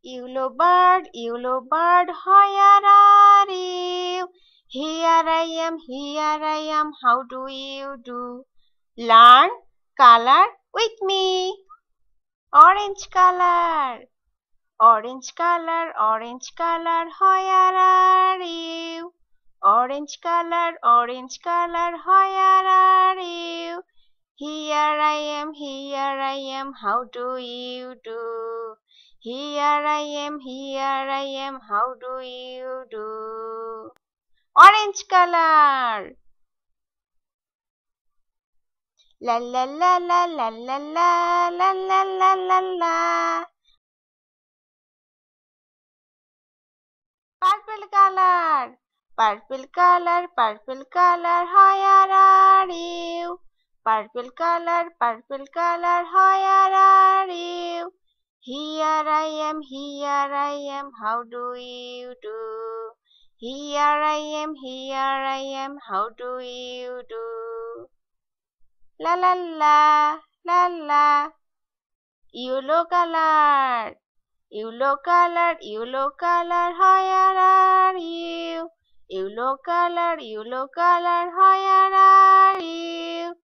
Yellow bird, where are you? Here I am, how do you do? Learn color with me. Orange color, orange color, where are you? Orange color, where are you? Here I am, how do you do? Here I am, how do you do? Orange color. La la la la la la la la la la la la. Purple color. Purple color, where are you? Purple color, where are you? Here I am, how do you do? Here I am, how do you do? La la la, la la. Yellow color, where are you? Yellow color, where are you?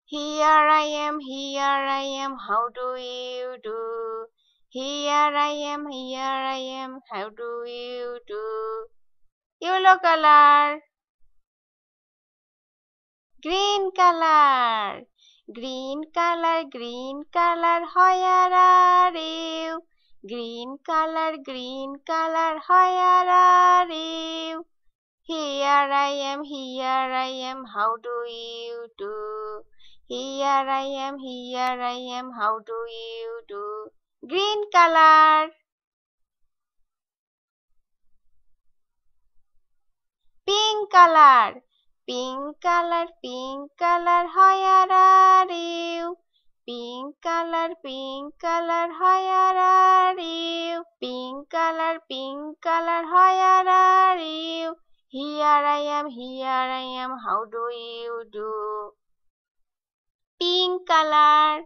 Here I am, how do you do? Here I am, how do you do? Yellow color, green color, green color, where are you? Green color, where are you? Here I am, how do you do? Here I am, how do you do? Green color, pink color, pink color, where are you? Pink color, where are you? Pink color, where are you? Here I am, how do you do? Pink color.